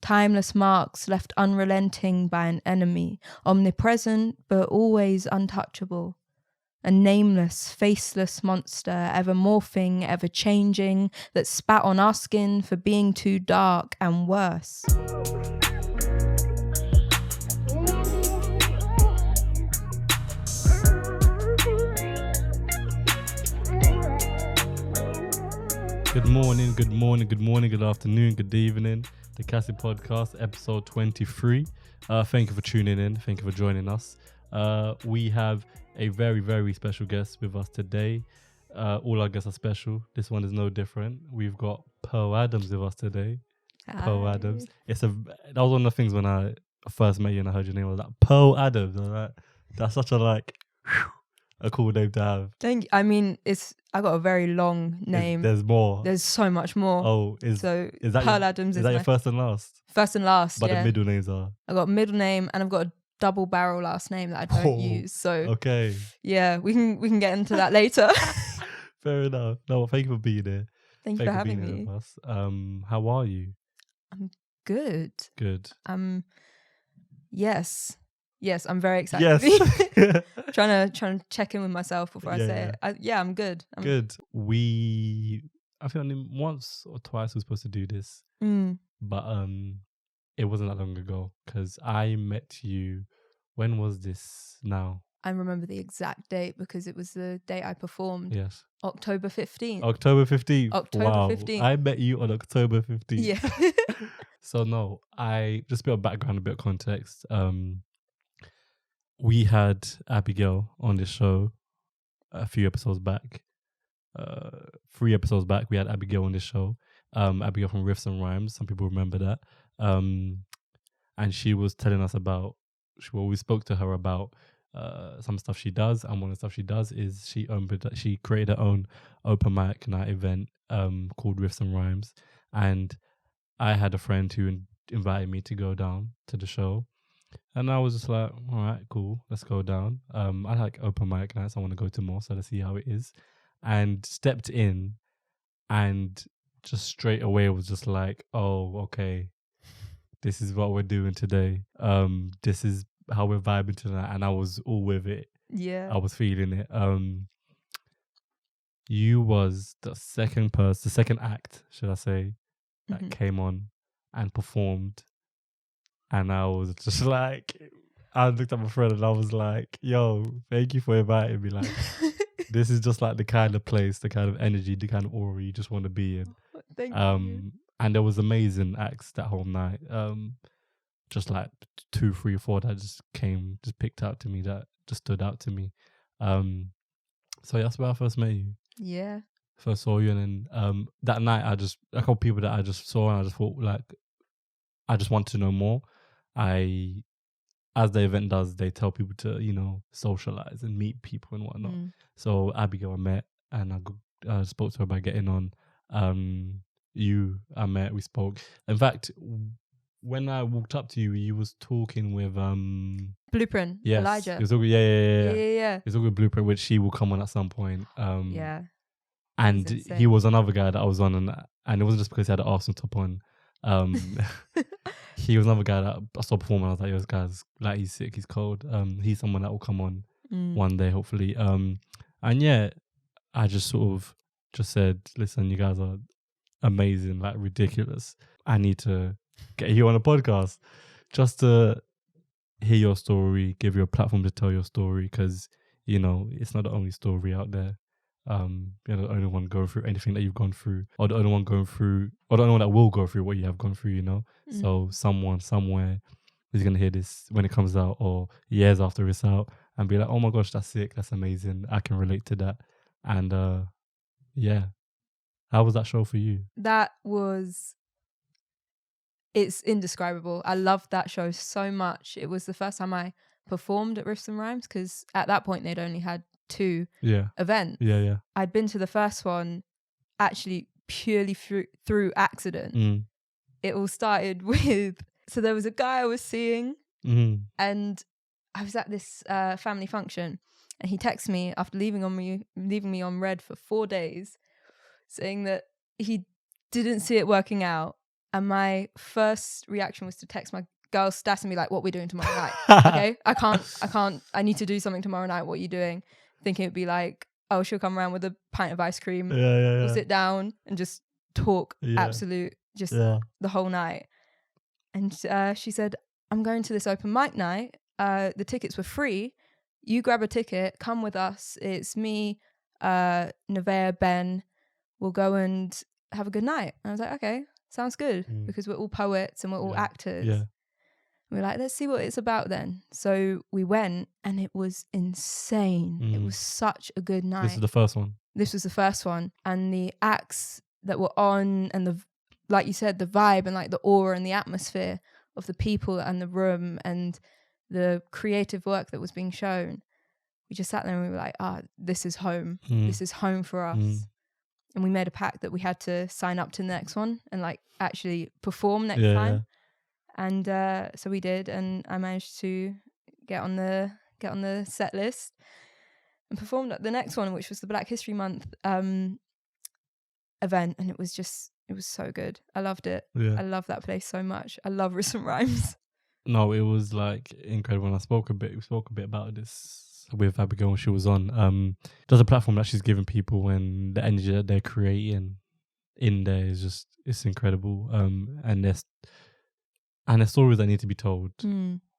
timeless marks left unrelenting by an enemy, omnipresent but always untouchable. A nameless, faceless monster, ever morphing, ever changing, that spat on our skin for being too dark and worse. Good morning, good afternoon, good evening. The Kasi Podcast, EP.23 W. Thank you for tuning in. Thank you for joining us. We have a very, very special guest with us today. All our guests are special. This one is no different. We've got Pearl Adams with us today. Hi. Pearl Adams. That was one of the things when I first met you and I heard your name. I was like, Pearl Adams. I was like, that's such a cool name to have. Thank you. I mean, I got a very long name. There's more. There's so much more. Oh, is that Pearl Adams is that your first and last? First and last, But yeah. the middle names are? I got a middle name and I've got a double barrel last name that I don't use. So okay. Yeah, we can get into that later. Fair enough. No, thank you for being here. Thank you for having being me. here with us. How are you? I'm good. Good. Yes, I'm very excited. Yes. trying to check in with myself before I say it. I'm good. Good. I think only once or twice we were supposed to do this, but it wasn't that long ago because I met you. When was this now? I remember the exact date because it was the date I performed. Yes. October 15th. October 15th. October wow. 15th. I met you on October 15th. Yeah. So no, just a bit of background, a bit of context. We had Abigail on this show a few episodes back. 3 episodes back, we had Abigail on this show. Abigail from Riffs&Rhymes. Some people remember that. And she was telling us we spoke to her about some stuff she does. And one of the stuff she does is she created her own open mic night event called Riffs&Rhymes. And I had a friend who invited me to go down to the show. And I was just like, all right, cool, let's go down. I like open mic nights. I want to go to more, so let's see how it is. And stepped in and just straight away was just like, oh, okay, this is what we're doing today. This is how we're vibing tonight. And I was all with it. Yeah. I was feeling it. You was the second act, should I say, that came on and performed. And I was just like, I looked at my friend and I was like, yo, thank you for inviting me. Like, this is just like the kind of place, the kind of energy, the kind of aura you just want to be in. Thank you. And there was amazing acts that whole night. Just like 2, 3, 4 that just picked out to me, that just stood out to me. So that's where I first met you. Yeah. First saw you, and then that night a couple of people that I just saw and I just thought like, I just want to know more. As the event does, they tell people to, socialize and meet people and whatnot. So Abigail I met and I spoke to her about getting on. I met, we spoke. In fact, when I walked up to you, you was talking with Blueprint. Yes, Elijah. It was all, yeah. Yeah. It was all with Blueprint, which she will come on at some point. Yeah. And he was another guy that I was on, and it wasn't just because he had an Arsenal top on. He was another guy that I saw perform and I was like, yo, this guy's like, he's sick, he's cold. He's someone that will come on one day, hopefully. And yeah, I just sort of just said, listen, you guys are amazing, like ridiculous. I need to get you on a podcast just to hear your story, give you a platform to tell your story, because, it's not the only story out there. You're the only one going through anything that you've gone through, or the only one that will go through what you have gone through, So someone somewhere is going to hear this when it comes out or years after it's out and be like, oh my gosh, that's sick, that's amazing, I can relate to that. And yeah, how was that show for you? It's indescribable. I loved that show so much. It was the first time I performed at Riffs&Rhymes because at that point they'd only had 2 events. Yeah. I'd been to the first one actually purely through accident. It all started with, so there was a guy I was seeing and I was at this family function and he texted me after leaving me on red for 4 days saying that he didn't see it working out And my first reaction was to text my girl Stas and be like, what we're doing tomorrow night. Okay, I need to do something tomorrow night. What are you doing? Thinking it'd be like, oh, she'll come around with a pint of ice cream. We'll sit down and just talk absolute, just the whole night. And she said, I'm going to this open mic night. The tickets were free. You grab a ticket, come with us. It's me, Nevaeh, Ben. We'll go and have a good night. And I was like, okay, sounds good, because we're all poets and we're all actors. Yeah. We were like, let's see what it's about then. So we went, and it was insane. It was such a good night. This is the first one. This was the first one. And the acts that were on, and the, like you said, the vibe and like the aura and the atmosphere of the people and the room and the creative work that was being shown. We just sat there and we were like, this is home. This is home for us. And we made a pact that we had to sign up to the next one and like actually perform next time. And so we did, and I managed to get on the set list and performed at the next one, which was the Black History Month event, and it was so good. I loved it. I love that place so much. I love Riffs&Rhymes. No, it was like incredible. And we spoke a bit about this with Abigail when she was on. There's a platform that she's giving people, and the energy that they're creating in there is just, it's incredible. And there's stories that need to be told,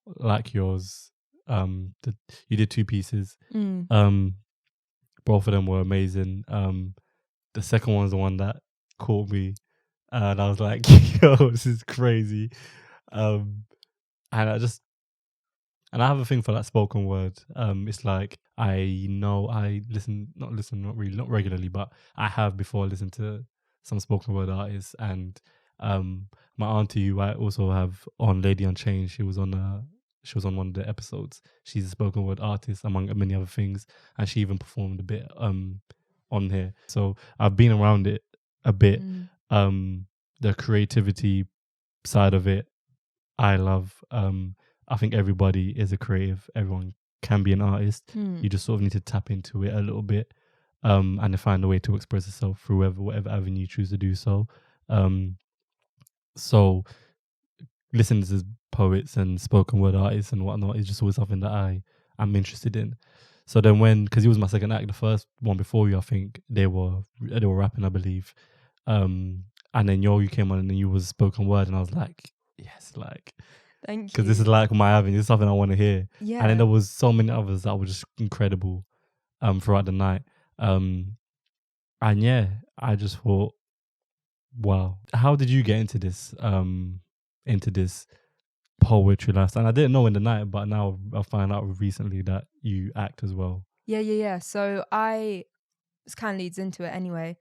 like yours. You did 2 pieces. Both of them were amazing. The second one's the one that caught me, and I was like, yo, this is crazy. And I have a thing for that spoken word. It's like, not regularly, but I have before listened to some spoken word artists, and my auntie, who I also have on Lady Unchained, she was on one of the episodes. She's a spoken word artist, among many other things, and she even performed a bit on here. So I've been around it a bit. The creativity side of it, I love. I think everybody is a creative. Everyone can be an artist. You just sort of need to tap into it a little bit, and to find a way to express yourself through whatever avenue you choose to do so. So listening to poets and spoken word artists and whatnot is just always something that I'm interested in. So then because he was my second act, the first one before you, I think they were rapping, I believe. And then you came on and then you was spoken word, and I was like, yes, like, thank you. Because this is like my avenue. This is something I want to hear. Yeah. And then there was so many others that were just incredible throughout the night. And yeah, I just thought, wow. How did you get into this poetry lifestyle? And I didn't know in the night, but now I find out recently that you act as well. Yeah. So this kind of leads into it anyway.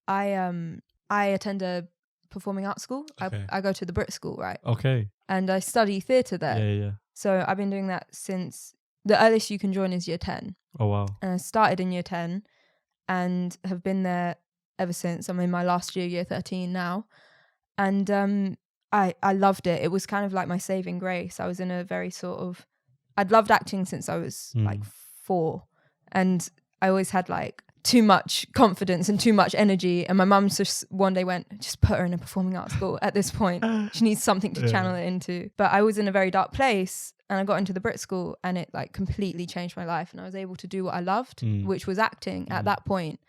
I attend a performing arts school. Okay. I go to the Brit school, right? Okay. And I study theatre there. Yeah. So I've been doing that since the earliest you can join is year 10. Oh, wow. And I started in year 10 and have been there ever since. I'm in my last year 13 now. And I loved it. It was kind of like my saving grace. I was in a very I'd loved acting since I was like 4. And I always had like too much confidence and too much energy. And my mum just one day went, just put her in a performing arts school at this point. She needs something to channel it into. But I was in a very dark place, and I got into the Brit school, and it like completely changed my life. And I was able to do what I loved, which was acting at that point.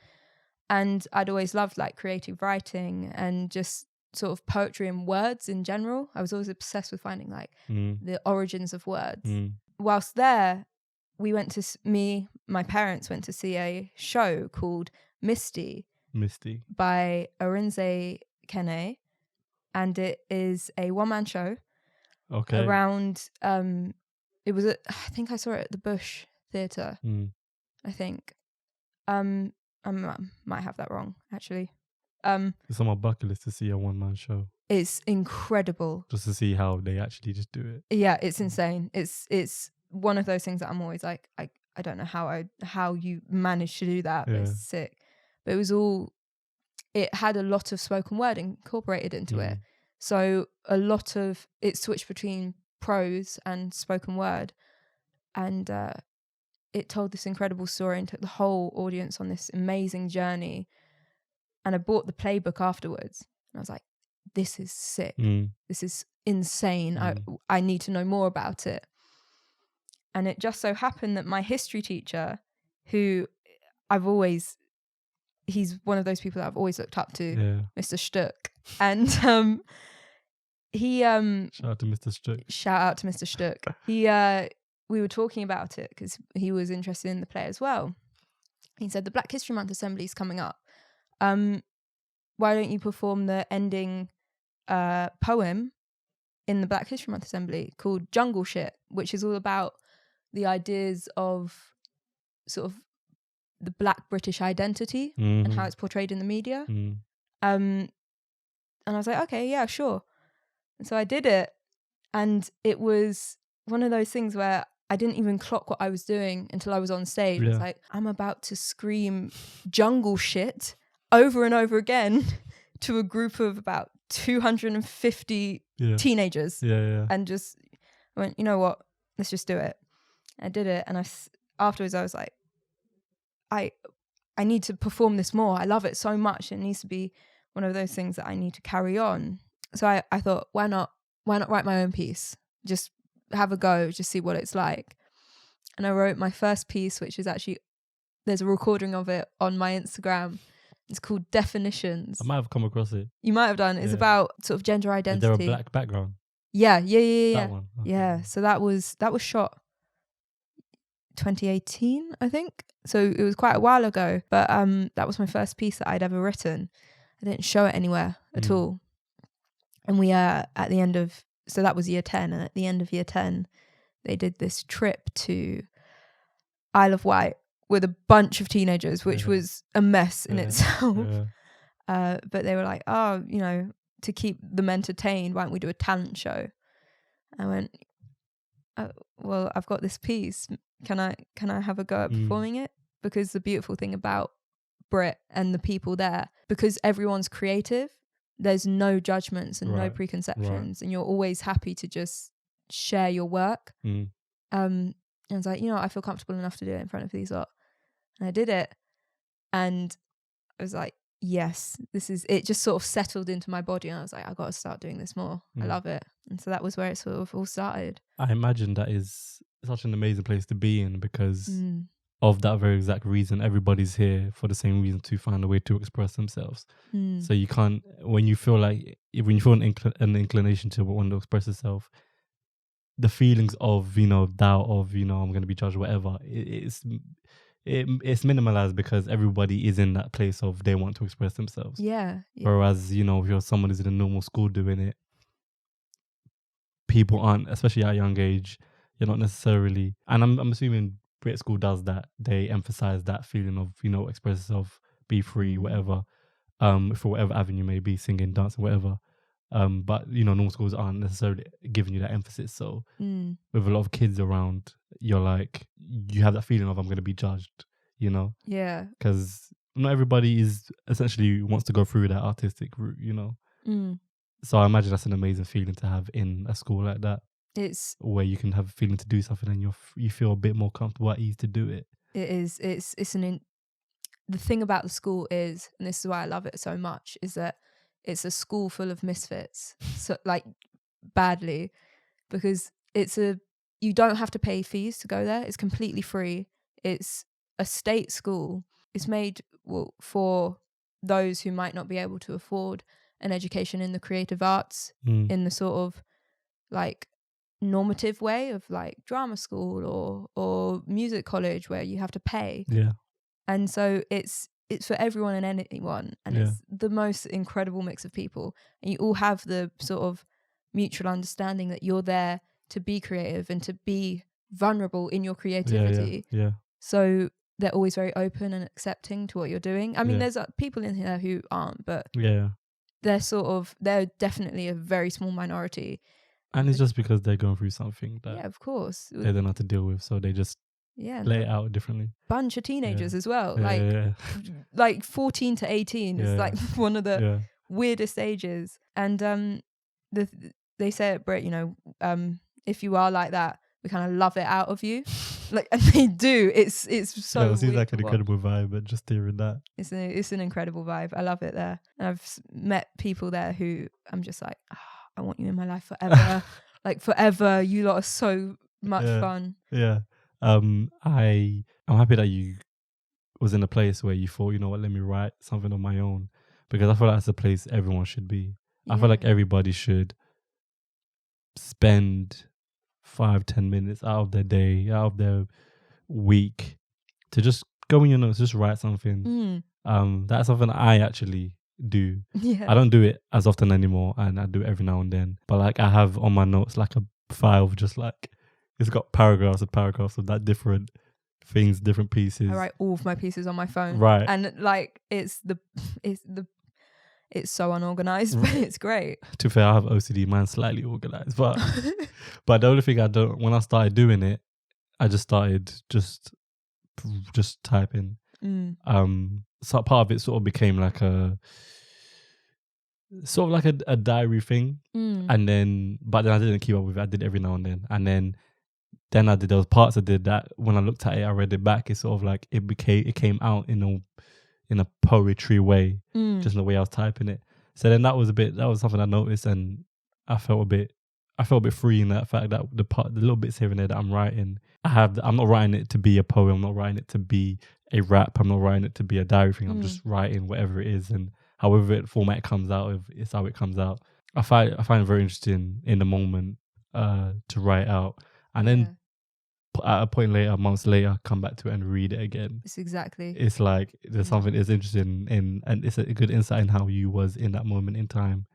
And I'd always loved like creative writing and just sort of poetry and words in general. I was always obsessed with finding like the origins of words. Whilst there, my parents went to see a show called Misty by Arinze Kene, and it is a one-man show. Okay. Around it was I think I saw it at the Bush Theatre. I think I might have that wrong actually. It's on my bucket list to see a one-man show. It's incredible. Just to see how they actually just do it. Yeah, it's insane. It's one of those things that I'm always like, I don't know how you managed to do that, but it's sick. But it had a lot of spoken word incorporated into it. So a lot of it switched between prose and spoken word. And it told this incredible story and took the whole audience on this amazing journey. And I bought the playbook afterwards. And I was like, this is sick. Mm. This is insane. Mm. I need to know more about it. And it just so happened that my history teacher, who he's one of those people that I've always looked up to, Mr. Stuck. And he shout out to Mr. Stuck. Shout out to Mr. Stuck. We were talking about it because he was interested in the play as well. He said, the Black History Month Assembly is coming up. Why don't you perform the ending poem in the Black History Month Assembly called Jungle Shit, which is all about the ideas of sort of the Black British identity and how it's portrayed in the media. And I was like, okay, yeah, sure. And so I did it. And it was one of those things where I didn't even clock what I was doing until I was on stage. It's like, I'm about to scream jungle shit over and over again to a group of about 250 teenagers. And just went, you know what? Let's just do it. I did it. And afterwards I was like, I need to perform this more. I love it so much. It needs to be one of those things that I need to carry on. So I thought, why not write my own piece? Just have a go, just see what it's like. And I wrote my first piece, which is actually, there's a recording of it on my Instagram. It's called Definitions. I might have come across it. You might have done. It's about sort of gender identity. Is there a black background? Yeah. That one. Okay. Yeah. So that was shot 2018, I think. So it was quite a while ago, but that was my first piece that I'd ever written. I didn't show it anywhere at all. And we at the end of, so that was year 10, and at the end of year 10 they did this trip to Isle of Wight with a bunch of teenagers, which was a mess in itself. But they were like, oh, you know, to keep them entertained, why don't we do a talent show? I went, oh, well, I've got this piece. Can I have a go at performing it? Because the beautiful thing about Brit and the people there, because everyone's creative, there's no judgments and no preconceptions, and you're always happy to just share your work. And I was like, you know, I feel comfortable enough to do it in front of these lot. And I did it, and I was like, yes, this is it. Just sort of settled into my body, and I was like, I got to start doing this more. I love it. And so that was where it sort of all started. I imagine that is such an amazing place to be in, because of that very exact reason. Everybody's here for the same reason, to find a way to express themselves. So you can't, when you feel like, when you feel an inclination to want to express yourself, the feelings of, you know, doubt of, you know, I'm going to be judged, whatever, it's minimalized, because everybody is in that place of they want to express themselves. Whereas, you know, if you're someone who's in a normal school doing it, people aren't, especially at a young age, you're not necessarily, and I'm assuming Brit school does that. They emphasize that feeling of, you know, express yourself, be free, whatever, for whatever avenue may be, singing, dancing, whatever. But, you know, normal schools aren't necessarily giving you that emphasis. So with a lot of kids around, you're like, you have that feeling of, I'm going to be judged, you know? Yeah. Because not everybody is essentially wants to go through that artistic route, you know? So I imagine that's an amazing feeling to have in a school like that. It's where you can have a feeling to do something, and you feel a bit more comfortable at ease to do it. It is. The thing about the school is, and this is why I love it so much, is that it's a school full of misfits. So, like, badly, because you don't have to pay fees to go there. It's completely free. It's a state school. It's made for those who might not be able to afford an education in the creative arts, in the sort of like normative way of like drama school or music college, where you have to pay. And so it's for everyone and anyone, and it's the most incredible mix of people, and you all have the sort of mutual understanding that you're there to be creative and to be vulnerable in your creativity. So they're always very open and accepting to what you're doing. I mean, there's people in here who aren't, but they're definitely a very small minority. And it's just because they're going through something that of course, they don't know how to deal with, so they just lay it out differently. Bunch of teenagers as well, like 14 to 18 is like one of the weirdest ages. And they say at Brit, you know, if you are like that, we kind of love it out of you. Like, and they do. It's so Yeah, it seems weird like to an watch. incredible vibe, but just hearing that. It's an incredible vibe. I love it there. And I've met people there who I'm just like, I want you in my life forever. Like forever. You lot are so much fun. Yeah. I'm happy that you was in a place where you thought, you know what, let me write something on my own, because I feel like that's a place everyone should be. I feel like everybody should spend 5-10 minutes out of their day, out of their week, to just go in your notes, just write something. That's something I actually do. I don't do it as often anymore, and I do it every now and then, but like I have on my notes like a file of just like, it's got paragraphs of that different things, different pieces. I write all of my pieces on my phone, right? And like it's so unorganized, but it's great. To be fair, I have OCD. Mine's slightly organized, but but the only thing I don't, when I started doing it, I just started just typing. So part of it sort of became like a diary thing, and then but then I didn't keep up with it. I did it every now and then I did those parts. I did that when I looked at it, I read it back. It's sort of like it came out in a poetry way, just in the way I was typing it. So then that was something I noticed, and I felt a bit free in that fact that the little bits here and there that I'm writing, I'm not writing it to be a poem, I'm not writing it to be a rap, I'm not writing it to be a diary thing. I'm just writing whatever it is, and however format it comes out, it's how it comes out. I find it very interesting in the moment to write out, and then at a point later, months later, come back to it and read it again. It's like there's something that's interesting in, and it's a good insight in how you was in that moment in time.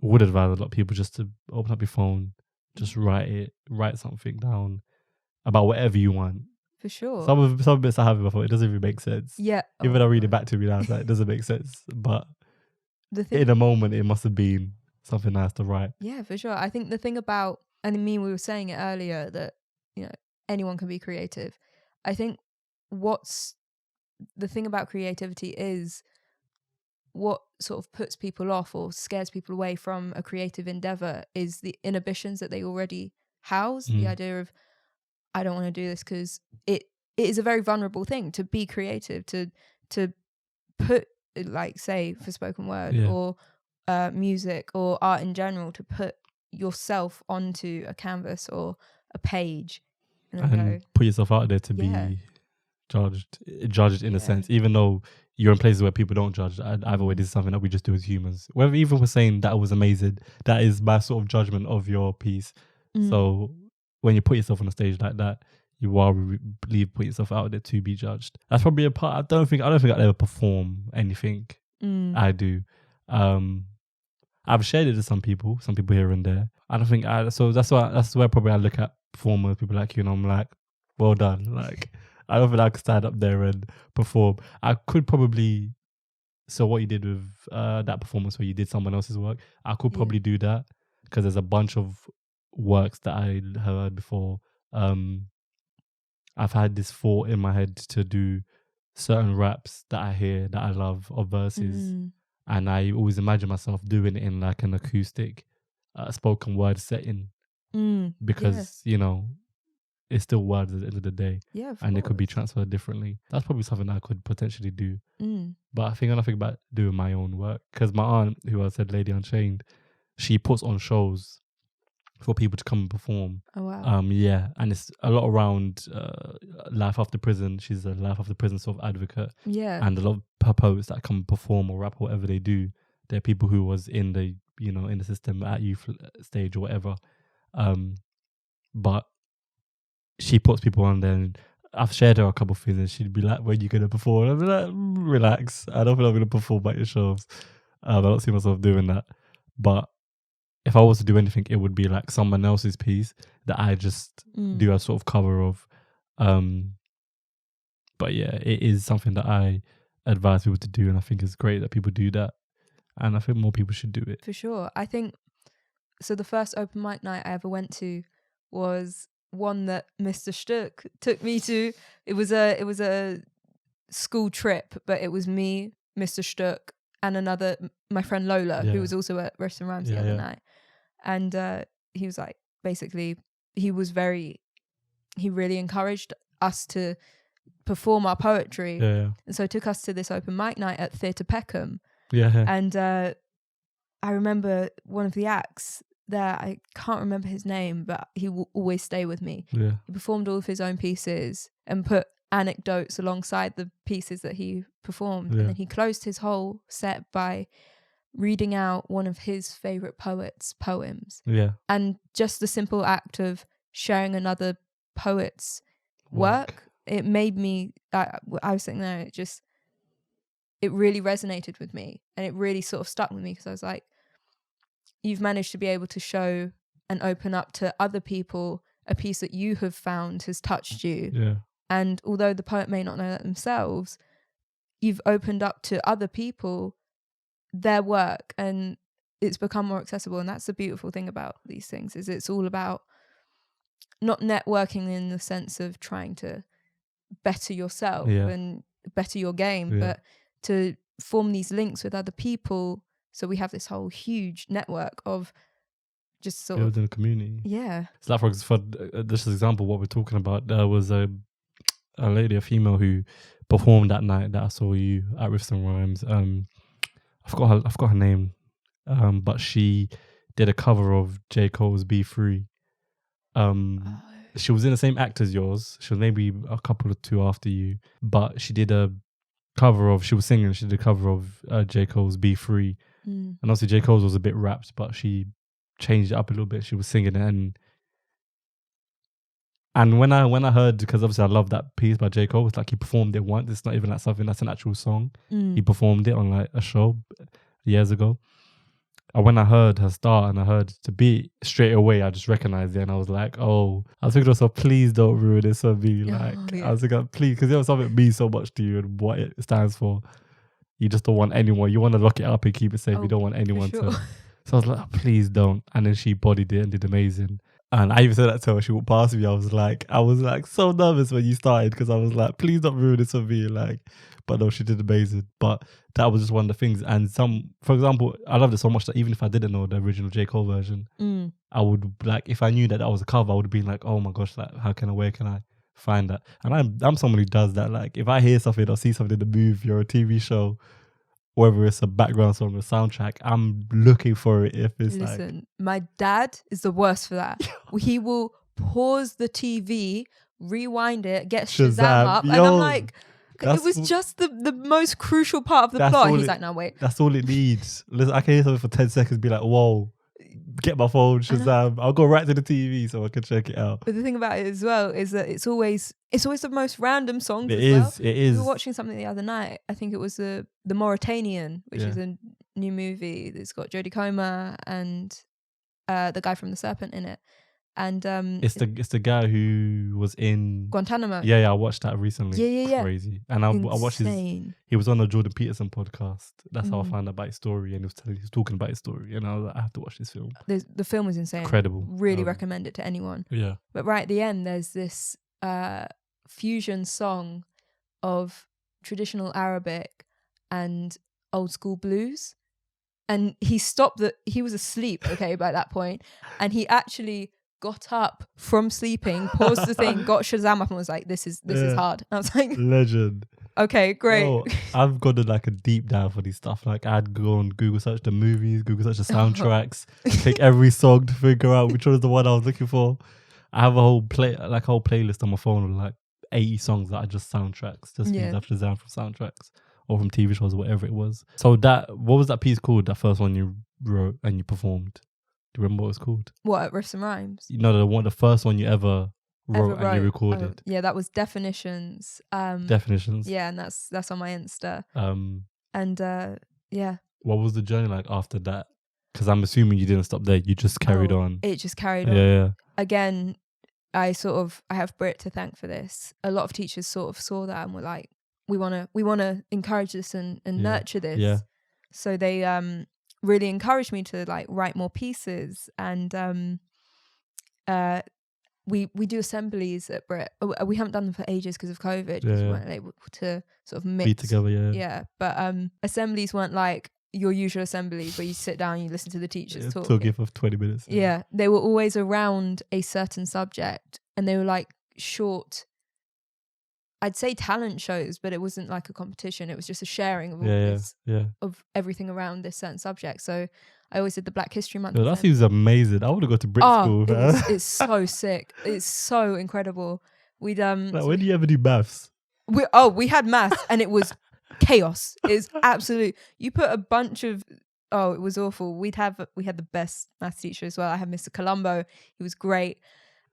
Would advise a lot of people just to open up your phone, just write something down about whatever you want. For sure. Some bits I have before, it doesn't even make sense. Yeah. Even though I read it back to me now, it's like, it doesn't make sense. But in a moment, it must have been something nice to write. Yeah, for sure. I think the thing about, and I mean, we were saying it earlier that, you know, anyone can be creative. I think what's the thing about creativity is what sort of puts people off or scares people away from a creative endeavor is the inhibitions that they already house. The idea of, I don't want to do this, because it is a very vulnerable thing to be creative, to put, like, say, for spoken word or music or art in general, to put yourself onto a canvas or a page and put yourself out there to be judged in a sense, even though you're in places where people don't judge. Either way, this is something that we just do as humans. Whether even we're saying that was amazing, that is my sort of judgment of your piece. So when you put yourself on a stage like that, you are put yourself out there to be judged. That's probably a part. I don't think I'd ever perform anything. I do. I've shared it to some people here and there. I don't think so that's where probably I look at performers, people like you, and I'm like, well done. Like, I don't think I could stand up there and perform. I could probably, so what you did with that performance where you did someone else's work, I could probably do that, because there's a bunch of works that I heard before. I've had this thought in my head to do certain raps that I hear that I love, of verses, and I always imagine myself doing it in like an acoustic spoken word setting, because you know, it's still words at the end of the day, and it could be transferred differently. That's probably something I could potentially do. But I think nothing about doing my own work, because my aunt, who I said Lady Unchained, she puts on shows for people to come and perform. Oh wow. And it's a lot around life after prison. She's a life after prison sort of advocate. And a lot of her poets that come perform or rap or whatever they do, they're people who was in the, you know, in the system at youth stage or whatever. But she puts people on there, and I've shared her a couple of things, and she'd be like, when you gonna perform? I'd be like, relax, I don't think I'm gonna perform at your shows. I don't see myself doing that. But if I was to do anything, it would be like someone else's piece that I just do a sort of cover of. But yeah, it is something that I advise people to do, and I think it's great that people do that, and I think more people should do it. For sure. I think, so the first open mic night I ever went to was one that Mr. Stuck took me to. It was a school trip, but it was me, Mr. Stuck, and my friend Lola, who was also at Riffs&Rhymes the other night. And he was like, basically, he was very he really encouraged us to perform our poetry. Yeah. And so took us to this open mic night at Theatre Peckham. Yeah. And I remember one of the acts there, I can't remember his name, but he will always stay with me. Yeah. He performed all of his own pieces and put anecdotes alongside the pieces that he performed. Yeah. And then he closed his whole set by reading out one of his favourite poets' poems. Yeah. And just the simple act of sharing another poet's work, it made me, I was sitting there, it really resonated with me, and it really sort of stuck with me, because I was like, you've managed to be able to show and open up to other people a piece that you have found has touched you. Yeah. And although the poet may not know that themselves, you've opened up to other people their work, and it's become more accessible. And that's the beautiful thing about these things, is it's all about not networking in the sense of trying to better yourself and better your game, but to form these links with other people. So we have this whole huge network of just sort building of a community. Yeah. So that, for this example, what we're talking about, there was a lady, a female, who performed that night that I saw you at Riffs&Rhymes. I forgot her name, but she did a cover of J. Cole's "Be Free." She was in the same act as yours. She was maybe a couple or two after you, but she did a cover of. She was singing. She did a cover of J. Cole's "Be Free," and obviously J. Cole's was a bit rapped, but she changed it up a little bit. She was singing it, and when I heard, because obviously I love that piece by J. Cole, it's like he performed it once. It's not even like something that's an actual song. He performed it on like a show years ago. And when I heard her start and I heard the beat, straight away I just recognized it, and I was like, oh, I was thinking to myself, please don't ruin this for me. Like, I was thinking, please, because it was something means so much to you and what it stands for. You just don't want anyone. You want to lock it up and keep it safe. You don't want anyone to. So I was like, oh, please don't. And then she bodied it and did amazing. And I even said that to her when she walked past me. I was like so nervous when you started, because I was like, please don't ruin this for me. Like, but no, she did amazing. But that was just one of the things. And for example, I loved it so much that even if I didn't know the original J. Cole version, I would, like, if I knew that was a cover, I would have been like, oh my gosh, like, where can I find that? And I'm someone who does that. Like, if I hear something or see something in the movie or a TV show, whether it's a background song or a soundtrack, I'm looking for it. If it's Listen, my dad is the worst for that. He will pause the TV, rewind it, get Shazam up, and I'm like, it was just the most crucial part of the plot. He's like, no, wait. That's all it needs. Listen, I can hear something for 10 seconds, be like, whoa, get my phone, Shazam. I'll go right to the TV so I can check it out. But the thing about it as well is that it's always the most random songs. It is. We were watching something the other night. I think it was the Mauritanian, which is a new movie that's got Jodie Comer and the guy from The Serpent in it. And it's the guy who was in Guantanamo. Yeah, I watched that recently. Yeah. Crazy. And I watched he was on the Jordan Peterson podcast. That's how I found out about his story, and he was talking about his story, and I was like, I have to watch this film. The film was insane. Incredible. Really recommend it to anyone. Yeah. But right at the end, there's this fusion song of traditional Arabic and old school blues. And he stopped he was asleep, okay, by that point. And he actually got up from sleeping, paused the thing, got Shazam up and was like, this is hard. And I was like, legend. Okay, great. Oh, I've got like a deep dive for these stuff. Like, I'd go on Google search the movies, Google search the soundtracks, take every song to figure out which one is the one I was looking for. I have a whole playlist on my phone with like 80 songs that are just soundtracks, just things I've Shazam from soundtracks or from TV shows or whatever it was. So what was that piece called? That first one you wrote and you performed? Do you remember what it was called? What, Riffs&Rhymes? You know, the first one you ever wrote and you recorded. Yeah, that was Definitions. Definitions. Yeah, and that's on my Insta. Yeah. What was the journey like after that? Because I'm assuming you didn't stop there. You just carried on. It just carried on. Yeah. Again, I have Brit to thank for this. A lot of teachers sort of saw that and were like, we want to encourage this and nurture this. Yeah. So they really encouraged me to like write more pieces, and we do assemblies at Brit. We haven't done them for ages because of COVID. We weren't able to sort of mix. Be together, Yeah, but assemblies weren't like your usual assemblies where you sit down and you listen to the teachers talk. Talking for 20 minutes. Yeah, they were always around a certain subject, and they were like short, I'd say talent shows, but it wasn't like a competition. It was just a sharing of all this, of everything around this certain subject. So I always did the Black History Month. Yo, that seems amazing. I want to go to Brit school. It's so sick. It's so incredible. We'd like, when do you ever do maths? We had maths and it was chaos. It's absolute. You put a bunch of it was awful. We had the best maths teacher as well. I had Mr. Colombo. He was great,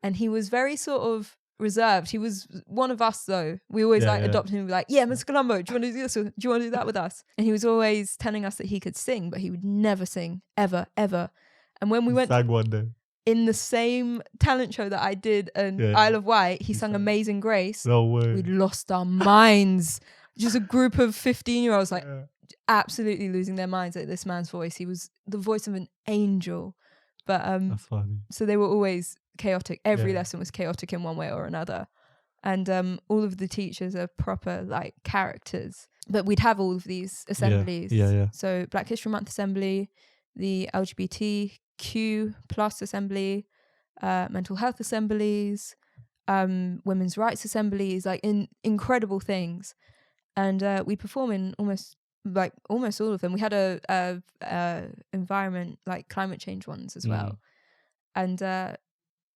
and he was very sort of reserved. He was one of us though. We always adopted him and be like, yeah, Mr. Colombo, do you want to do this? Or do you want to do that with us? And he was always telling us that he could sing, but he would never sing ever. And when we went sang one day in the same talent show that I did in Isle of Wight, he sung Amazing Grace. No way. We lost our minds. Just a group of 15-year-olds like absolutely losing their minds at this man's voice. He was the voice of an angel. But that's funny. So they were always chaotic. Every lesson was chaotic in one way or another. And all of the teachers are proper like characters. But we'd have all of these assemblies. Yeah. So Black History Month assembly, the LGBTQ plus assembly, mental health assemblies, women's rights assemblies, like incredible things. And we perform in almost all of them. We had a environment, like climate change ones as well. And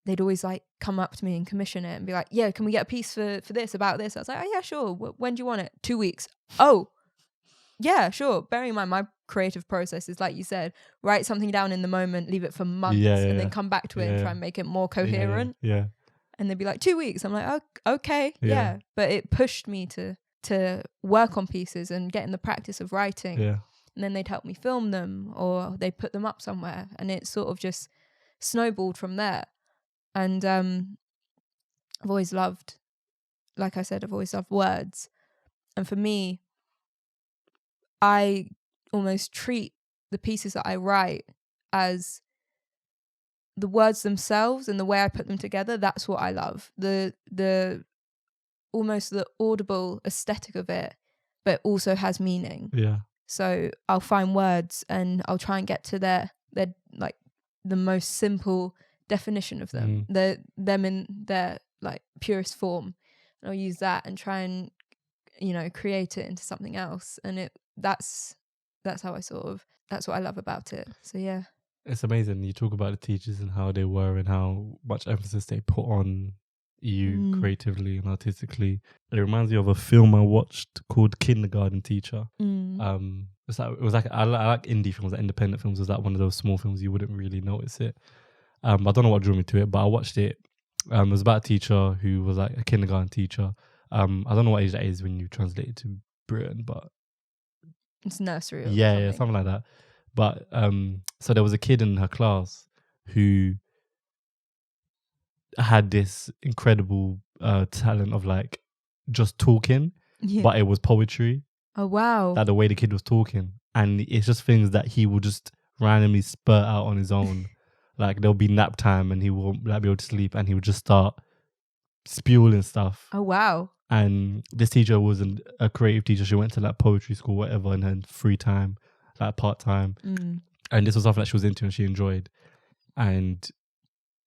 they'd always like come up to me and commission it and be like, yeah, can we get a piece for this, about this? I was like, oh yeah, sure. When do you want it? 2 weeks. Oh, yeah, sure. Bearing in mind my creative process is, like you said, write something down in the moment, leave it for months, and then come back to it and try and make it more coherent. Yeah. And they'd be like, 2 weeks. I'm like, oh, okay, yeah. But it pushed me to work on pieces and get in the practice of writing. Yeah. And then they'd help me film them, or they'd put them up somewhere, and it sort of just snowballed from there. And I've always loved, like I said, I've always loved words. And for me, I almost treat the pieces that I write as the words themselves and the way I put them together. That's what I love. The almost the audible aesthetic of it, but also has meaning. Yeah. So I'll find words and I'll try and get to their like the most simple definition of them, them in their like purest form. And I'll use that and try and, you know, create it into something else. And that's how that's what I love about it. So yeah. It's amazing. You talk about the teachers and how they were and how much emphasis they put on you creatively and artistically. It reminds me of a film I watched called Kindergarten Teacher. It was like I like indie films, like independent films. It was like one of those small films you wouldn't really notice it. I don't know what drew me to it, but I watched it. It was about a teacher who was like a kindergarten teacher. I don't know what age that is when you translate it to Britain, but it's nursery. Or yeah, something like that. But so there was a kid in her class who had this incredible talent of like just talking, but it was poetry. Oh wow! Like the way the kid was talking, and it's just things that he would just randomly spurt out on his own. Like there'll be nap time, and he won't like, be able to sleep, and he would just start spewing stuff. Oh wow! And this teacher wasn't a creative teacher. She went to like poetry school, whatever, in her free time, like part time. And this was something that she was into and she enjoyed. And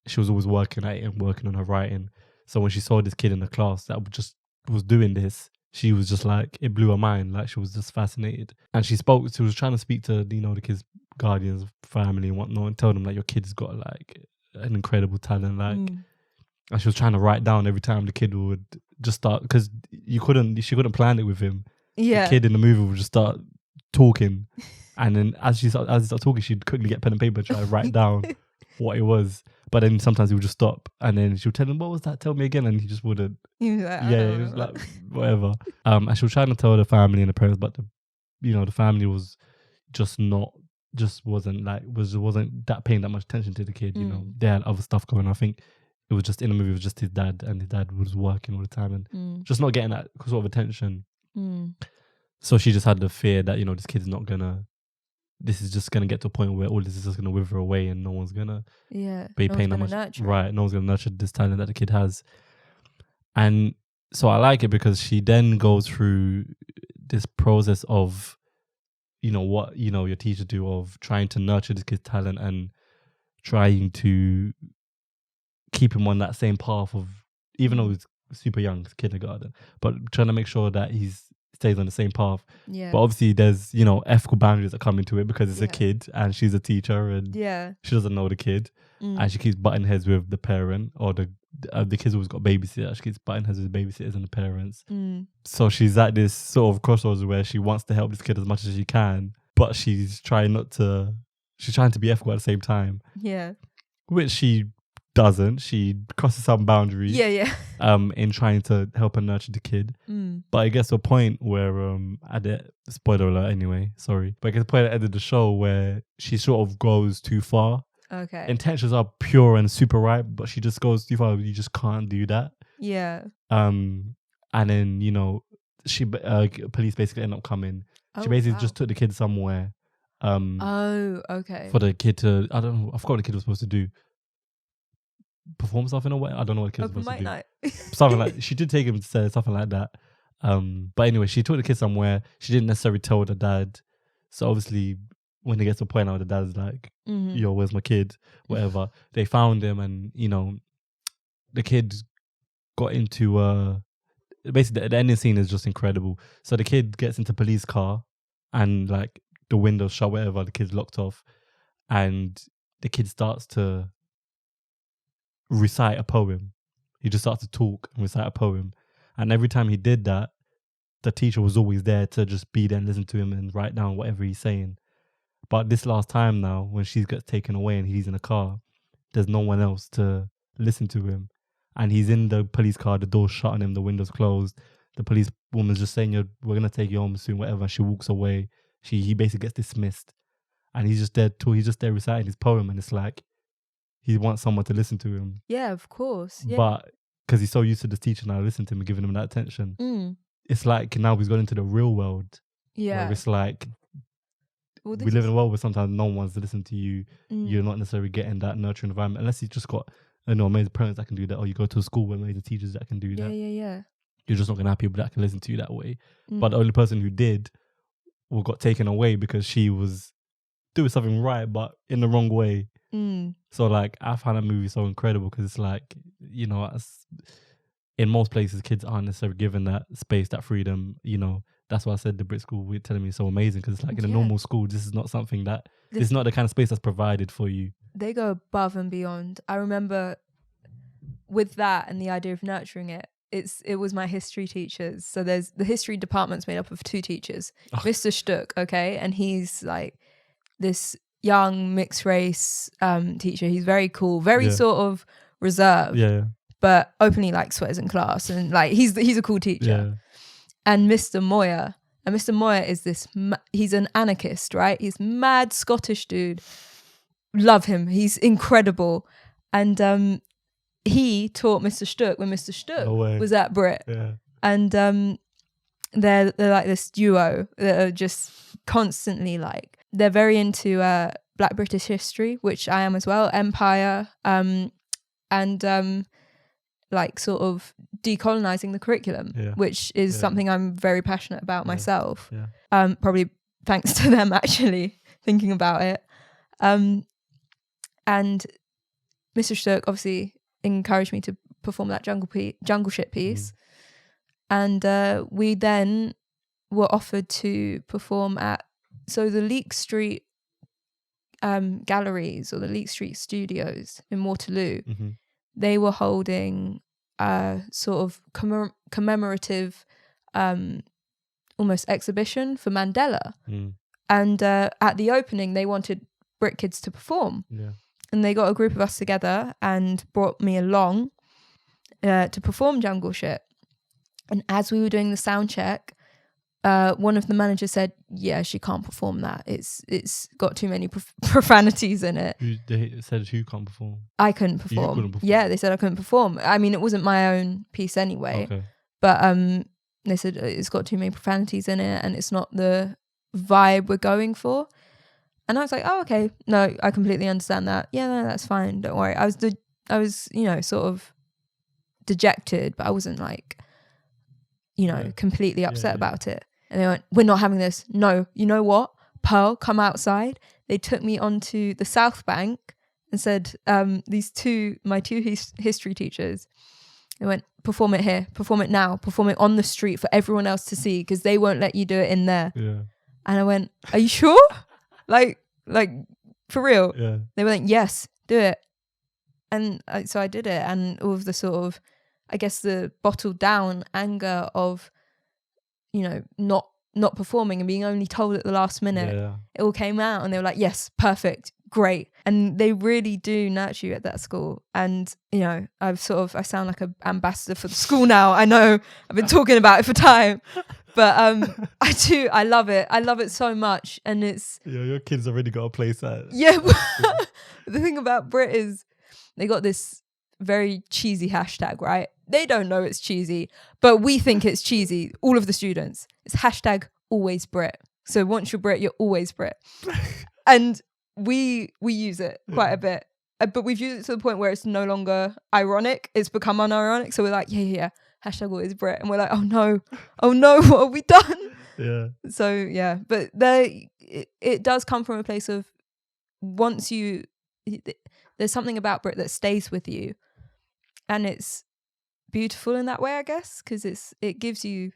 she was always working at it and working on her writing. So when she saw this kid in the class that just was doing this, she was just like, it blew her mind. Like she was just fascinated. And she was trying to speak to, you know, the kid's guardians, family and whatnot, and tell them like, your kid's got like an incredible talent. Like, and she was trying to write down every time the kid would just start, because she couldn't plan it with him. Yeah. The kid in the movie would just start talking. And then as he started talking, she'd quickly get pen and paper and try to write down what it was. But then sometimes he would just stop, and then she would tell him, "What was that? Tell me again." And he just wouldn't. He was like, it was like whatever. And she was trying to tell the family and the parents, but the family was wasn't that paying that much attention to the kid. You know, they had other stuff going on. I think it was just in the movie. It was just his dad, and his dad was working all the time and just not getting that sort of attention. So she just had the fear that, you know, this is just gonna get to a point where all this is just gonna wither away, and no one's gonna be paying that much. Right, no one's gonna nurture this talent that the kid has. And so I like it because she then goes through this process of, you know, what, you know, your teachers do, of trying to nurture this kid's talent and trying to keep him on that same path of even though he's super young, it's kindergarten, but trying to make sure that he stays on the same path. Yeah. But obviously there's, you know, ethical boundaries that come into it because it's a kid and she's a teacher and she doesn't know the kid and she keeps butting heads with the parent, or the kid's always got babysitter. She keeps butting heads with the babysitters and the parents. So she's at this sort of crossroads where she wants to help this kid as much as she can, but she's trying to be ethical at the same time. Yeah. Which she doesn't. She crosses some boundaries. Yeah. In trying to help and nurture the kid. But I guess a point where at the spoiler alert anyway, sorry. But I guess a point at the end of the show where she sort of goes too far. Okay. Intentions are pure and super right, but she just goes too far. You just can't do that. Yeah. And then, you know, she police basically end up coming. She basically just took the kid somewhere. Okay. For the kid to, I don't know, I forgot what the kid was supposed to do. Perform something or what? I don't know what the kid was supposed to do. Night. Something like, she did take him to say something like that. But anyway, she took the kid somewhere. She didn't necessarily tell the dad. So obviously, when they get to a point now, the dad's like, yo, where's my kid? Whatever. They found him and, you know, the kid got into, basically the ending scene is just incredible. So the kid gets into police car and like the windows shut, whatever, the kid's locked off. And the kid starts to recite a poem. He just starts to talk and recite a poem. And every time he did that, the teacher was always there to just be there and listen to him and write down whatever he's saying. But this last time now, when she gets taken away and he's in a car, there's no one else to listen to him. And he's in the police car, the door's shut on him, the window's closed. The police woman's just saying, we're going to take you home soon, whatever. And she walks away. He basically gets dismissed. And he's just there reciting his poem. And it's like, he wants someone to listen to him. Yeah, of course. Yeah. But because he's so used to this teacher now listening to him and giving him that attention, it's like now he's gone into the real world. Yeah. Where it's like, we live in a world where sometimes no one's listening to you. You're not necessarily getting that nurturing environment unless you've just got, you know, amazing parents that can do that, or you go to a school with amazing teachers that can do that. Yeah. You're just not going to have people that can listen to you that way. But the only person who did got taken away because she was doing something right, but in the wrong way. So like, I found that movie so incredible because it's like, you know, in most places, kids aren't necessarily given that space, that freedom. You know, that's why I said the Brit school we're telling me is so amazing because it's like in a normal school, this is not something that this is not the kind of space that's provided for you. They go above and beyond. I remember with that and the idea of nurturing it. It was my history teachers. So there's the history department's made up of 2 teachers. Mr. Stuck, okay, and he's like this young mixed race teacher. He's very cool, very sort of reserved, but openly like swears in class, and like he's a cool teacher. And Mr. Moyer is this. He's an anarchist, right? He's mad Scottish dude. Love him. He's incredible, and he taught Mr. Stuck when Mr. Stuck was at Brit, and they're like this duo that are just constantly like. They're very into Black British history, which I am as well, empire, and like sort of decolonizing the curriculum, which is something I'm very passionate about myself. Probably thanks to them actually thinking about it. And Mr. Stuck obviously encouraged me to perform that jungle ship piece. And we then were offered to perform at the Leek Street galleries, or the Leek Street studios in Waterloo. They were holding a sort of commemorative almost exhibition for Mandela. And at the opening they wanted Brit kids to perform. And they got a group of us together and brought me along to perform Jungle Ship. And as we were doing the sound check, one of the managers said, "Yeah, she can't perform that. It's got too many profanities in it." They said who can't perform? I couldn't perform. You couldn't perform. Yeah, they said I couldn't perform. I mean, it wasn't my own piece anyway. Okay. But they said it's got too many profanities in it, and it's not the vibe we're going for. And I was like, "Oh, okay. No, I completely understand that. Yeah, no, that's fine. Don't worry." I was, you know, sort of dejected, but I wasn't like, you know, completely upset about it. And they went, "We're not having this." No, you know what? Pearl, come outside. They took me onto the South Bank and said, my two history teachers, They went, perform it here, perform it now, perform it on the street for everyone else to see because they won't let you do it in there. Yeah. And I went, are you sure? like for real? Yeah. They were like, yes, do it. And so I did it. And all of the sort of, I guess the bottled down anger of, you know, not performing and being only told at the last minute, it all came out and they were like, yes, perfect, great. And they really do nurture you at that school. And, you know, I sound like an ambassador for the school now. I know I've been talking about it for time, but I love it. I love it so much. And it's... Yeah, your kids already got a place at... Yeah. The thing about Brit is they got this very cheesy hashtag, right? They don't know it's cheesy, but we think it's cheesy. All of the students. It's hashtag always Brit. So once you're Brit, you're always Brit. And we use it quite a bit. But we've used it to the point where it's no longer ironic. It's become unironic. So we're like, yeah. Hashtag always Brit. And we're like, oh no, what have we done? Yeah. So yeah, but it does come from a place of there's something about Brit that stays with you. And it's beautiful in that way, I guess, because it gives you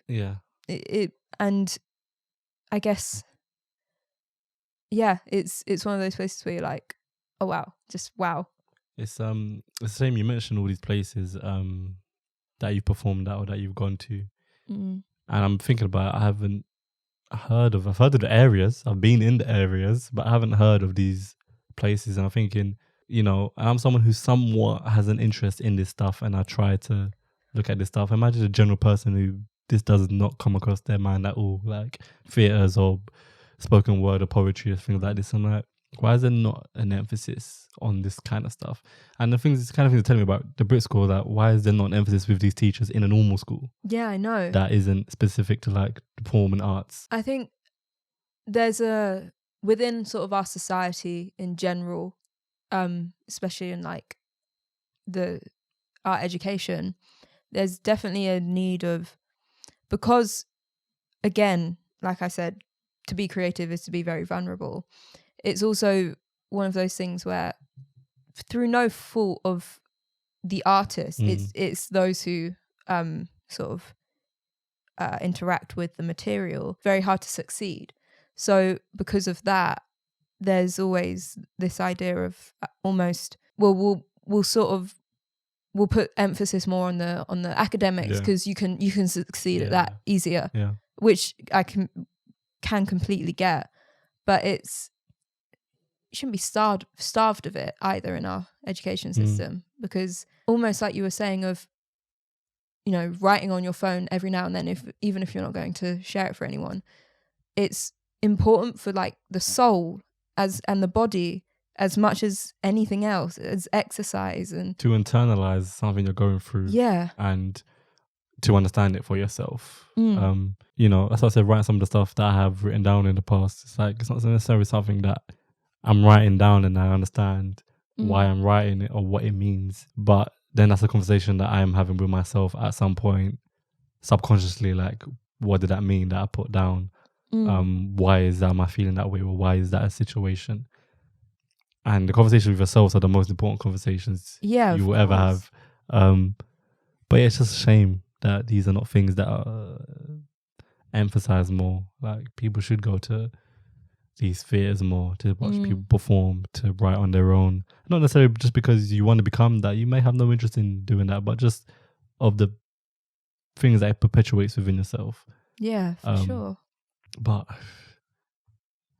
it and I guess it's one of those places where you're like, oh wow, just wow. It's the same. You mentioned all these places that you've performed at or that you've gone to, and I'm thinking about it, I've heard of the areas. I've been in the areas, but I haven't heard of these places. And I'm thinking, you know, I'm someone who somewhat has an interest in this stuff, and I try to look at this stuff. Imagine a general person who this does not come across their mind at all, like theatres or spoken word or poetry or things like this. I'm like, why is there not an emphasis on this kind of stuff? And the kind of things they're telling me about the Brit school, that why is there not an emphasis with these teachers in a normal school? Yeah, I know. That isn't specific to like the performing arts. I think there's within sort of our society in general, especially in like our education, there's definitely a need of, because again, like I said, to be creative is to be very vulnerable. It's also one of those things where through no fault of the artist, it's those who sort of interact with the material, very hard to succeed. So because of that, there's always this idea of almost, well, we'll put emphasis more on the academics because you can succeed at that easier, which I can completely get, but you shouldn't be starved of it either in our education system, because almost like you were saying of, you know, writing on your phone every now and then, even if you're not going to share it for anyone, it's important for like the soul and the body as much as anything else, as exercise, and to internalize something you're going through, and to understand it for yourself. You know, that's why I said write some of the stuff that I have written down in the past. It's like, it's not necessarily something that I'm writing down and I understand why I'm writing it or what it means, but then that's a conversation that I am having with myself at some point subconsciously, like, what did that mean that I put down? Why is that, am I feeling that way, or why is that a situation? And the conversations with yourselves are the most important conversations you will ever have. But it's just a shame that these are not things that are emphasized more. Like, people should go to these theatres more to watch people perform, to write on their own. Not necessarily just because you want to become that. You may have no interest in doing that, but just of the things that it perpetuates within yourself. Yeah, for sure. But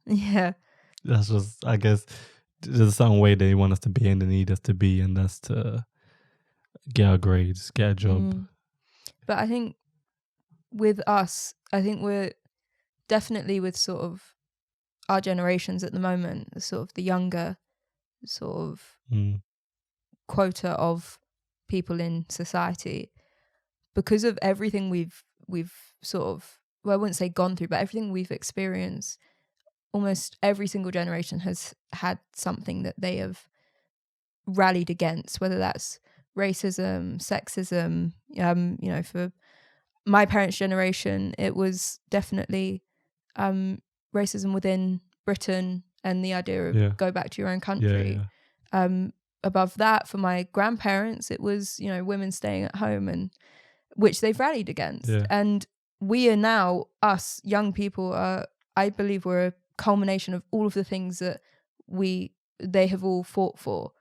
yeah, that's just, I guess, there's a certain way they want us to be and they need us to be, and that's to get our grades, get a job. But I think with us, I think we're definitely with sort of our generations at the moment, sort of the younger sort of quota of people in society, because of everything we've sort of, well, I wouldn't say gone through, but everything we've experienced. Almost every single generation has had something that they have rallied against, whether that's racism, sexism. You know, for my parents' generation, it was definitely racism within Britain and the idea of go back to your own country. above that, for my grandparents, it was, you know, women staying at home, and which they've rallied against. Yeah. And we are now, us young people I believe we're a culmination of all of the things that they have all fought for.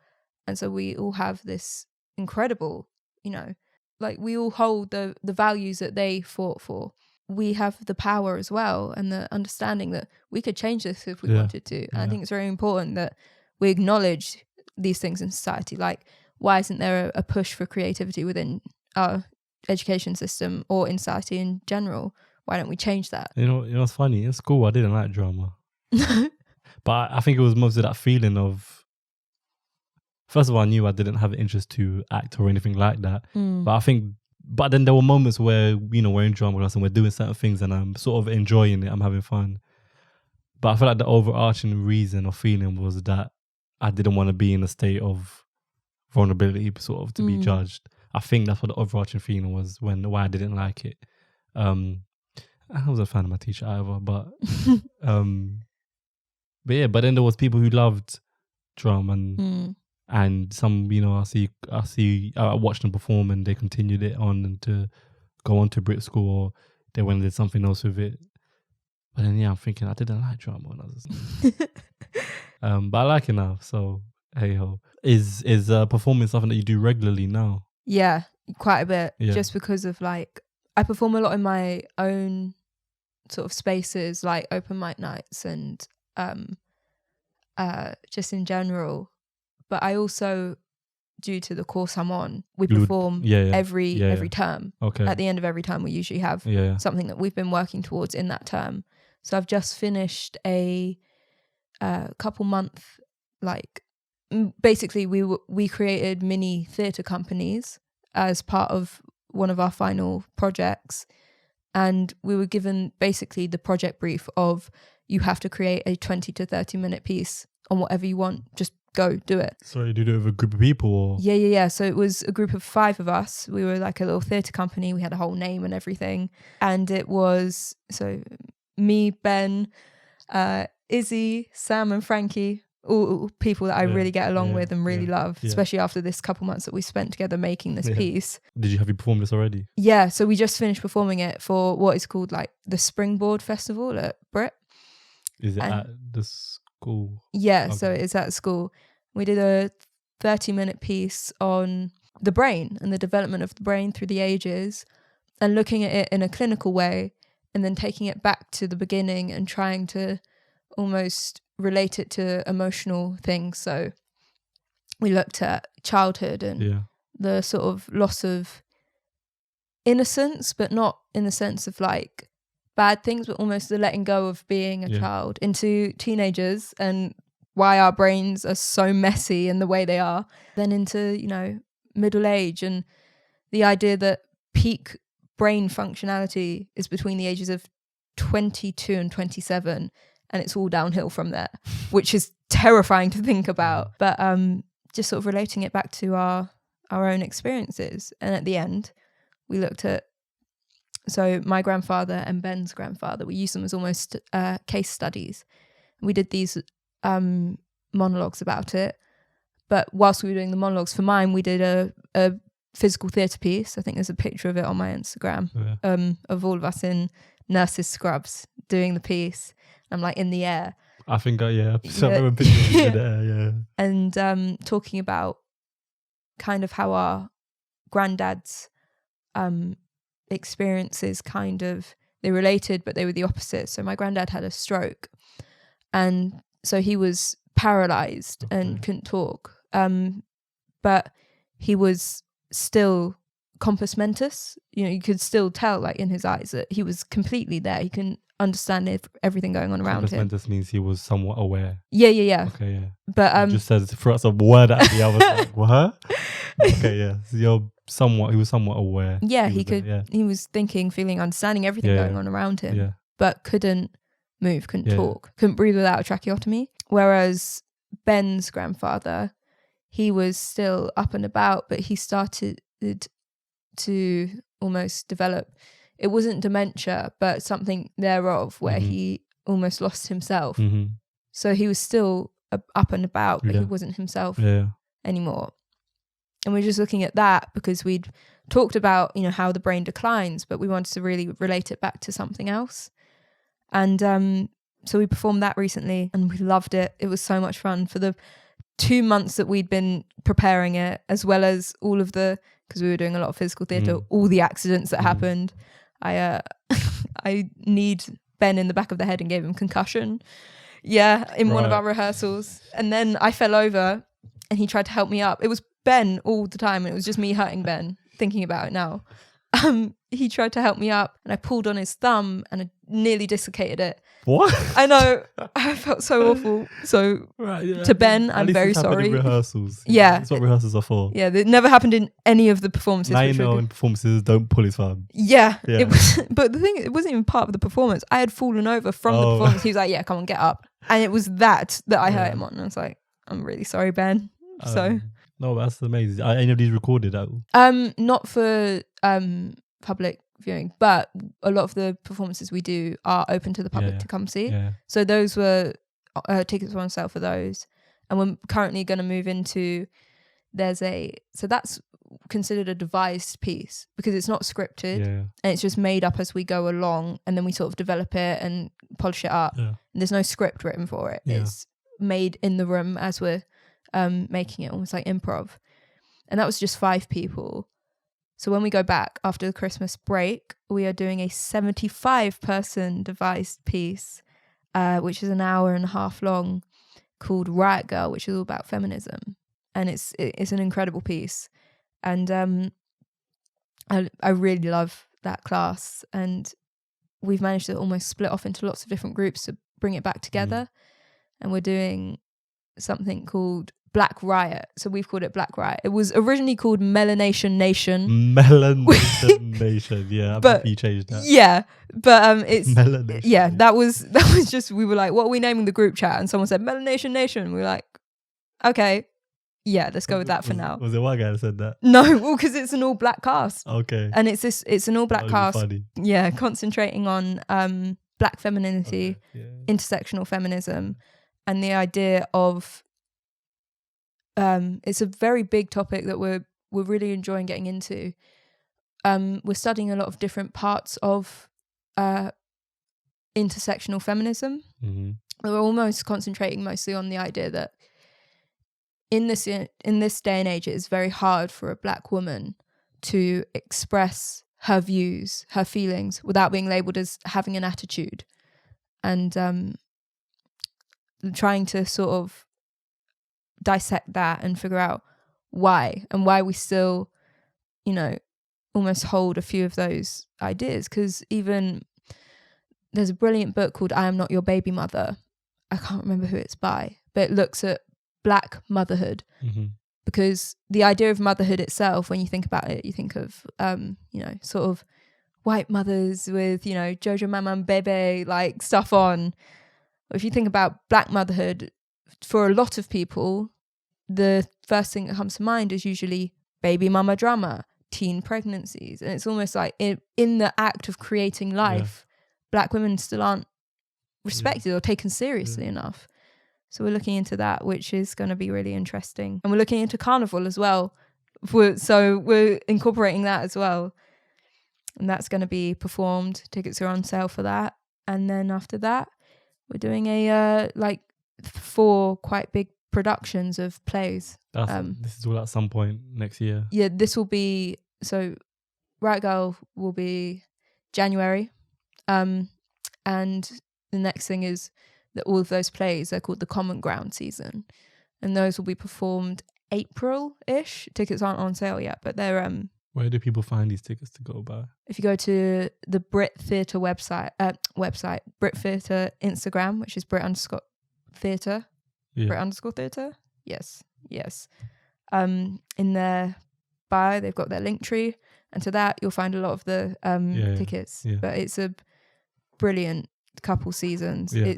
And so we all have this incredible, you know, like we all hold the values that they fought for. We have the power as well, and the understanding that we could change this if we wanted to. And I think it's very important that we acknowledge these things in society. Like, why isn't there a push for creativity within our education system or in society in general? Why don't we change that? You know what's funny? In school, I didn't like drama. But I think it was most of that feeling of, first of all, I knew I didn't have an interest to act or anything like that. But then there were moments where, you know, we're in drama class and we're doing certain things and I'm sort of enjoying it. I'm having fun. But I feel like the overarching reason or feeling was that I didn't want to be in a state of vulnerability, sort of, to be judged. I think that's what the overarching feeling was why I didn't like it. I wasn't a fan of my teacher either, but but then there was people who loved drama and some, you know, I watched them perform and they continued it on and to go on to Brit school, or they went and did something else with it. But then I'm thinking I didn't like drama when I was but I like it now, so hey ho. Is performing something that you do regularly now? Yeah, quite a bit. Just because of, like, I perform a lot in my own sort of spaces, like open mic nights and just in general. But I also, due to the course I'm on, we perform every term. Okay. At the end of every term, we usually have something that we've been working towards in that term. So I've just finished a couple month, like, basically we created mini theatre companies as part of one of our final projects, and we were given basically the project brief of, you have to create a 20 to 30 minute piece on whatever you want, just go do it. So you did it with a group of people, or? Yeah. So it was a group of 5 of us. We were like a little theatre company. We had a whole name and everything, and it was so me, Ben, Izzy, Sam and Frankie, all people that I really get along with and really love, especially after this couple months that we spent together making this piece. Have you performed this already? Yeah, so we just finished performing it for what is called like the Springboard Festival at Brit. Is it at the school? Yeah, okay. So it's at school. We did a 30-minute piece on the brain and the development of the brain through the ages, and looking at it in a clinical way, and then taking it back to the beginning and trying to almost relate it to emotional things. So we looked at childhood and the sort of loss of innocence, but not in the sense of like bad things, but almost the letting go of being a child, into teenagers and why our brains are so messy in the way they are, then into, you know, middle age, and the idea that peak brain functionality is between the ages of 22 and 27, and it's all downhill from there, which is terrifying to think about. But just sort of relating it back to our own experiences. And at the end, we looked at, so my grandfather and Ben's grandfather, we used them as almost case studies. We did these monologues about it. But whilst we were doing the monologues, for mine, we did a physical theatre piece. I think there's a picture of it on my Instagram of all of us in nurses' scrubs doing the piece. I'm like in the air. I think I remember pictures in the air, And talking about kind of how our granddad's experiences kind of, they related, but they were the opposite. So my granddad had a stroke, and so he was paralyzed and couldn't talk. But he was still compos mentis. You know, you could still tell, like, in his eyes that he was completely there. He can understand everything going on around him. Compos mentis means he was somewhat aware. Yeah. Okay, yeah. But you just said for us a word at me. I was like, what? Okay, yeah. So he was somewhat aware. Yeah, he was thinking, feeling, understanding everything going on around him, but couldn't move, couldn't talk, couldn't breathe without a tracheotomy. Whereas Ben's grandfather, he was still up and about, but he started to almost develop, it wasn't dementia, but something thereof, where he almost lost himself. So he was still up and about, but he wasn't himself anymore. And we're just looking at that because we'd talked about, you know, how the brain declines, but we wanted to really relate it back to something else. And so we performed that recently and we loved it. It was so much fun for the 2 months that we'd been preparing it, as well as all of the, because we were doing a lot of physical theatre, all the accidents that happened. I kneed Ben in the back of the head and gave him concussion. Yeah, in one of our rehearsals. And then I fell over and he tried to help me up. It was Ben all the time and it was just me hurting Ben, thinking about it now. He tried to help me up and I pulled on his thumb and I nearly dislocated it. What? I know. I felt so awful. So to Ben, I'm very sorry. In rehearsals. Yeah. That's what rehearsals are for. Yeah, it never happened in any of the performances. Now you know in performances, don't pull his thumb. Yeah. It was, but the thing, it wasn't even part of the performance. I had fallen over from the performance. He was like, yeah, come on, get up. And it was that I hurt him on. And I was like, I'm really sorry, Ben. No, that's amazing. Are any of these recorded? Not for public viewing, but a lot of the performances we do are open to the public to come see. So those were tickets were on sale for those, and we're currently going to move into. So that's considered a devised piece because it's not scripted and it's just made up as we go along, and then we sort of develop it and polish it up. And there's no script written for it. It's made in the room as we're making it, almost like improv. And that was just 5 people. So when we go back after the Christmas break, we are doing a 75-person devised piece, which is an hour and a half long, called Riot Girl, which is all about feminism. And it's an incredible piece. And I really love that class. And we've managed to almost split off into lots of different groups to bring it back together. And we're doing something called Black Riot. So we've called it Black Riot. It was originally called Melanation Nation. Melanation Nation. Yeah, but you changed that. Yeah, but it's Melanation. Yeah, that was just, we were like, what are we naming the group chat? And someone said Melanation Nation. We were like, okay, yeah, let's go with that for now. Was it one guy that said that? No, well, because it's an all black cast. Okay. And it's an all black cast. Funny. Yeah, concentrating on black femininity, intersectional feminism, and the idea of it's a very big topic that we're really enjoying getting into. We're studying a lot of different parts of intersectional feminism. We're almost concentrating mostly on the idea that in this day and age, it is very hard for a black woman to express her views, her feelings, without being labelled as having an attitude, and trying to sort of dissect that and figure out why we still, you know, almost hold a few of those ideas. Because even there's a brilliant book called I Am Not Your Baby Mother. I can't remember who it's by, but it looks at black motherhood. Because the idea of motherhood itself, when you think about it, you think of you know, sort of white mothers with, you know, Jojo Mama Bebe like stuff on. If you think about black motherhood, for a lot of people, the first thing that comes to mind is usually baby mama drama, teen pregnancies. And it's almost like in the act of creating life, black women still aren't respected or taken seriously enough. So we're looking into that, which is going to be really interesting. And we're looking into carnival as well. So we're incorporating that as well. And that's going to be performed. Tickets are on sale for that. And then after that, we're doing a 4 quite big productions of plays. This is all at some point next year. Yeah, this will be, so Riot Girl will be January. And the next thing is that all of those plays are called the Common Ground season. And those will be performed April-ish. Tickets aren't on sale yet, but they're... Where do people find these tickets to go by? If you go to the Brit Theatre website, Brit Theatre Instagram, which is Brit_Theatre. Yeah. Brit_Theatre? Yes. In their bio, they've got their link tree. And to that, you'll find a lot of the tickets. Yeah. But it's a brilliant couple seasons. Yeah.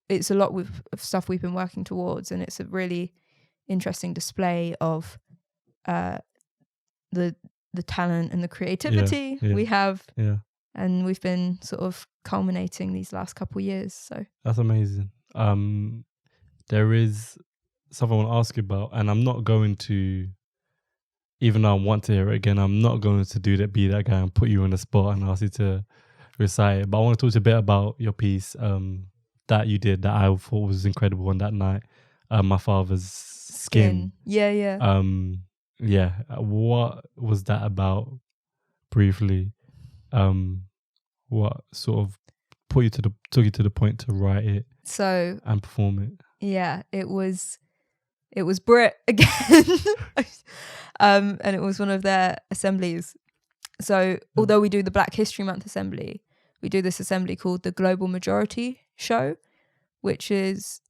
It's a lot of stuff we've been working towards. And it's a really interesting display of the talent and the creativity we have. Yeah. And we've been sort of culminating these last couple of years. So that's amazing. There is something I want to ask you about, and I'm not going to, even though I want to hear it again, I'm not going to be that guy and put you on the spot and ask you to recite it. But I want to talk to you a bit about your piece that you did that I thought was incredible on that night. My Father's Skin. Yeah. What was that about? Briefly, what sort of took you to the point to write it and perform it? Yeah, it was Brit again. And it was one of their assemblies. So although we do the Black History Month assembly, we do this assembly called the Global Majority Show, which is,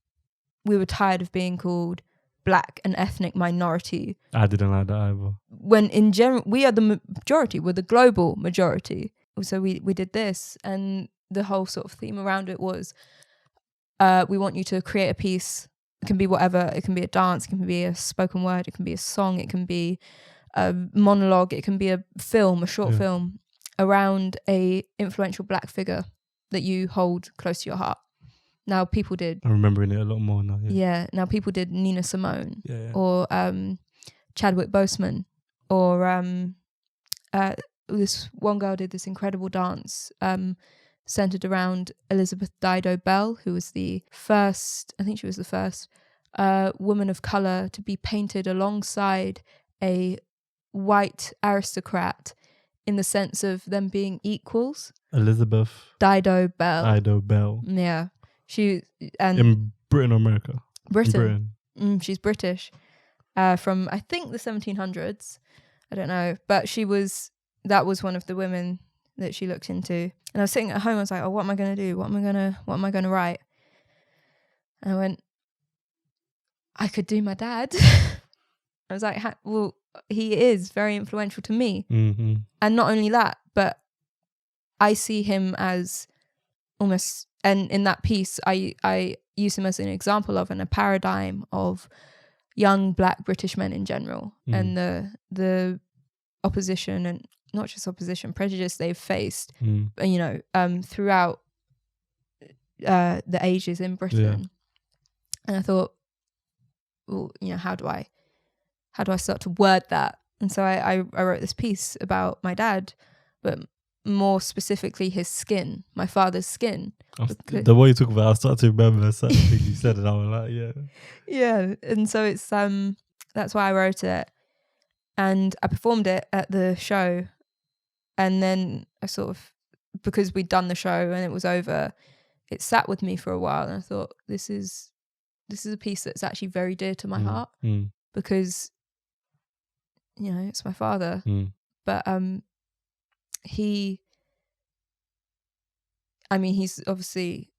we were tired of being called Black and ethnic minority. I didn't like that either. When in general, we are the majority, we're the global majority. So we did this, and the whole sort of theme around it was, we want you to create a piece. It can be whatever. It can be a dance. It can be a spoken word. It can be a song. It can be a monologue. It can be a film, a short film around a influential Black figure that you hold close to your heart. Now people did. I'm remembering it a lot more now. Yeah. Now people did Nina Simone or Chadwick Boseman, or this one girl did this incredible dance centered around Elizabeth Dido Bell, who was the first woman of color to be painted alongside a white aristocrat in the sense of them being equals. Elizabeth Dido Bell. Yeah. In Britain or America? Britain. She's British. From I think the 1700s. I don't know. But that was one of the women that she looked into. And I was sitting at home, I was like, oh, what am I gonna do? What am I gonna write? And I went, I could do my dad. I was like, well, he is very influential to me. Mm-hmm. And not only that, but I see him as almost, and in that piece, I use him as an example of, and a paradigm of young Black British men in general, and the opposition, and not just opposition, prejudice they've faced, throughout the ages in Britain. Yeah. And I thought, well, how do I start to word that? And so I wrote this piece about my dad, but more specifically his skin, my father's skin. The way you talk about it, I started to remember certain things you said, and I was like, yeah. And so it's that's why I wrote it, and I performed it at the show, and then I sort of, because we'd done the show and it was over, it sat with me for a while, and I thought, this is a piece that's actually very dear to my heart, because it's my father, but he's obviously,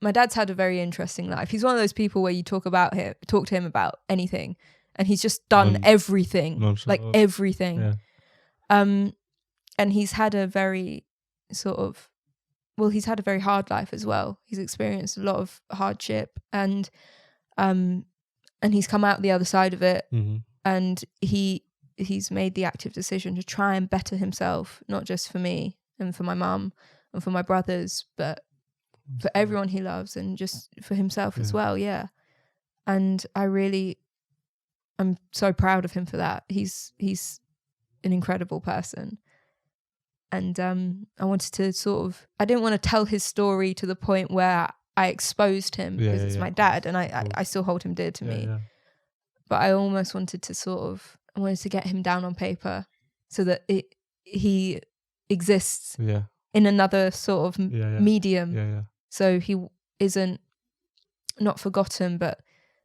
my dad's had a very interesting life. He's one of those people where you talk to him about anything, and he's just done everything, everything. Yeah. And he's had a very he's had a very hard life as well. He's experienced a lot of hardship, and he's come out the other side of it, and he's made the active decision to try and better himself, not just for me and for my mum and for my brothers, but for everyone he loves, and just for himself as well. Yeah. And I'm so proud of him for that. He's an incredible person. And I wanted to I didn't want to tell his story to the point where I exposed him, because it's my dad, and I still hold him dear to me. Yeah. But I almost wanted to I wanted to get him down on paper so that he exists in another sort of medium. Yeah. So he isn't not forgotten, but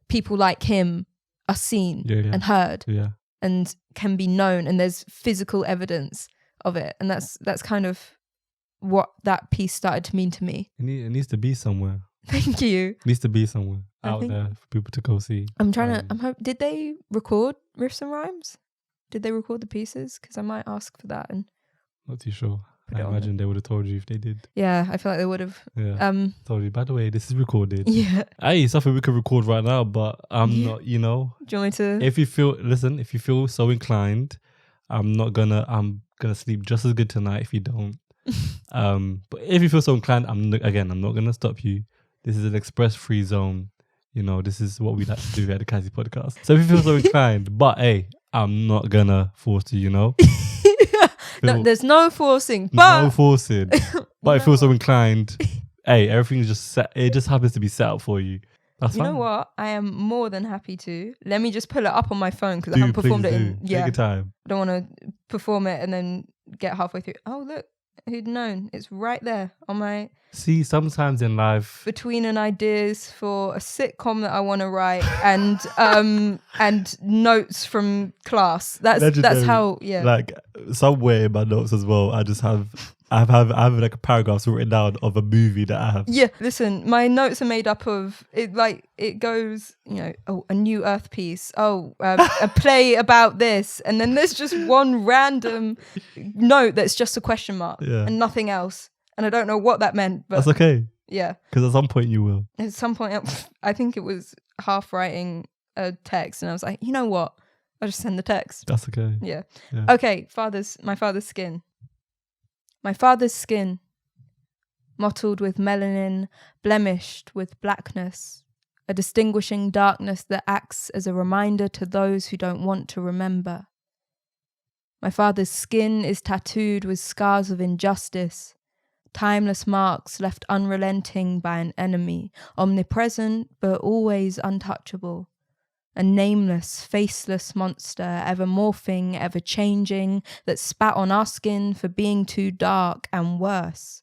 people like him are seen and heard and can be known, and there's physical evidence of it. And that's kind of what that piece started to mean to me. It needs to be somewhere. Thank you. It needs to be somewhere out there for people to go see. Did they record Riffs and Rhymes? Did they record the pieces? Because I might ask for that. And not too sure. I imagine they would have told you if they did. Yeah, I feel like they would have. Yeah. Told you, by the way, this is recorded. Yeah. Hey, something we could record right now, but I'm not, Do you want me to? If you feel so inclined, I'm gonna sleep just as good tonight if you don't. But if you feel so inclined, I'm not gonna stop you. This is an express free zone. You know, this is what we like to do at the Kasi Podcast. So if you feel so inclined, but hey, I'm not gonna force you, you know? No, there's no forcing, but... No forcing. But if you feel so inclined, hey, everything is just set. It just happens to be set up for you. That's fine. You know what? I am more than happy to. Let me just pull it up on my phone because I haven't performed it in... Take your time. I don't want to perform it and then get halfway through. Oh, look. Who'd known? It's right there on my... See, sometimes in life... Between an ideas for a sitcom that I want to write and notes from class. That's how, yeah. Like, somewhere in my notes as well, I have like a paragraph written down of a movie that I have. Yeah, listen, my notes are made up of, it goes, a New Earth piece. A play about this. And then there's just one random note that's just a question mark and nothing else. And I don't know what that meant, but... That's okay. Yeah. Because at some point you will. At some point, I think it was half writing a text and I was like, you know what? I'll just send the text. That's okay. Yeah. Okay, my father's skin. My father's skin, mottled with melanin, blemished with blackness, a distinguishing darkness that acts as a reminder to those who don't want to remember. My father's skin is tattooed with scars of injustice, timeless marks left unrelenting by an enemy, omnipresent but always untouchable. A nameless, faceless monster, ever morphing, ever changing, that spat on our skin for being too dark and worse.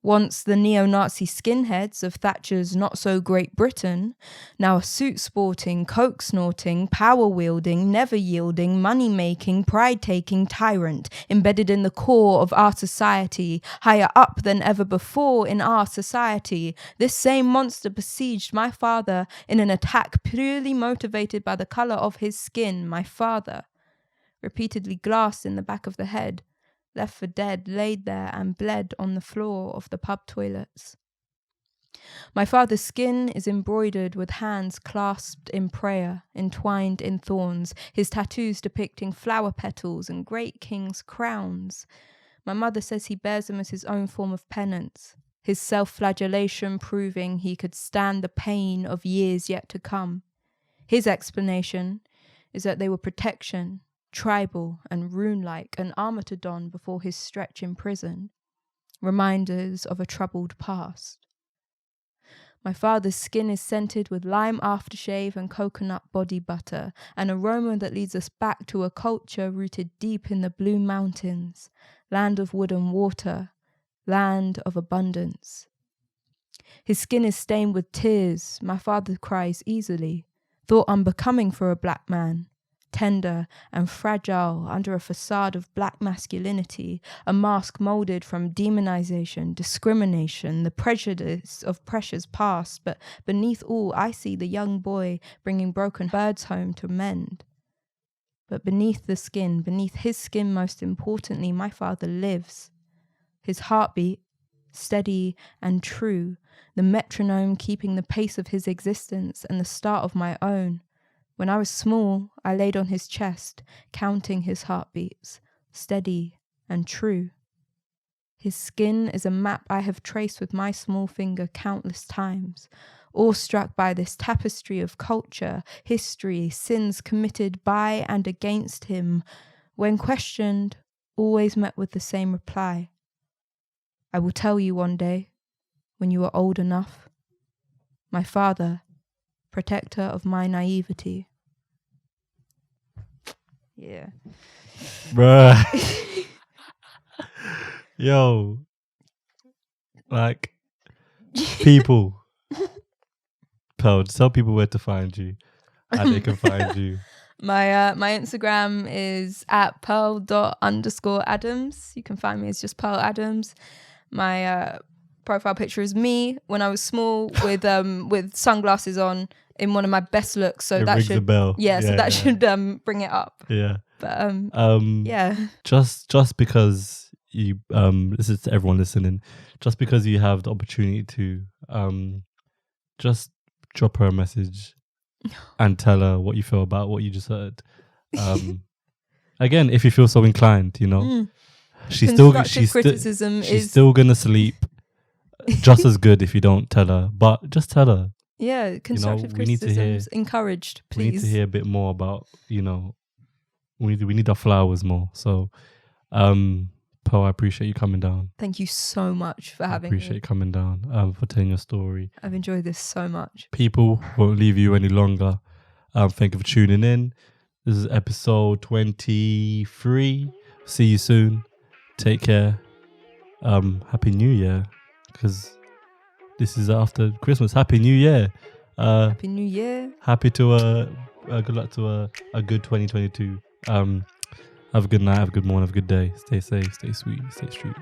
Once the neo-Nazi skinheads of Thatcher's not-so-great Britain, now a suit-sporting, coke-snorting, power-wielding, never-yielding, money-making, pride-taking tyrant embedded in the core of our society, higher up than ever before in our society, this same monster besieged my father in an attack purely motivated by the colour of his skin, my father. Repeatedly glassed in the back of the head, left for dead, laid there and bled on the floor of the pub toilets. My father's skin is embroidered with hands clasped in prayer, entwined in thorns, his tattoos depicting flower petals and great kings' crowns. My mother says he bears them as his own form of penance, his self-flagellation proving he could stand the pain of years yet to come. His explanation is that they were protection, tribal and rune-like, an armour to don before his stretch in prison, reminders of a troubled past. My father's skin is scented with lime aftershave and coconut body butter, an aroma that leads us back to a culture rooted deep in the Blue Mountains, land of wood and water, land of abundance. His skin is stained with tears. My father cries easily, thought unbecoming for a black man. Tender and fragile under a facade of black masculinity, a mask moulded from demonization, discrimination, the prejudice of pressures past, but beneath all I see the young boy bringing broken birds home to mend. But beneath the skin, beneath his skin most importantly, my father lives. His heartbeat, steady and true, the metronome keeping the pace of his existence and the start of my own. When I was small, I laid on his chest, counting his heartbeats, steady and true. His skin is a map I have traced with my small finger countless times, awestruck by this tapestry of culture, history, sins committed by and against him. When questioned, always met with the same reply. I will tell you one day, when you are old enough. My father, protector of my naivety. Yeah. Bruh. Yo. Like, people. Pearl, tell people where to find you. How they can find you. My Instagram is at pearl._Adams. You can find me as just Pearl Adams. My profile picture is me when I was small with sunglasses on in one of my best looks. So that should bell. Yeah, so that should bring it up. Yeah. But yeah. Just because you this is to everyone listening, just because you have the opportunity to just drop her a message and tell her what you feel about what you just heard. Again, if you feel so inclined, you know. She's still gonna sleep just as good if you don't tell her, but just tell her, Yeah, constructive we need to criticisms encouraged, please. We need to hear a bit more about, we need our flowers more. So, Pearl, I appreciate you coming down. Thank you so much for having me. I appreciate you coming down, for telling your story. I've enjoyed this so much. People, won't leave you any longer. Thank you for tuning in. This is episode 23. See you soon. Take care. Happy New Year, because this is after Christmas. Happy New Year. Happy New Year. Happy to good luck to a good 2022. Have a good night, have a good morning, have a good day. Stay safe, stay sweet, stay street.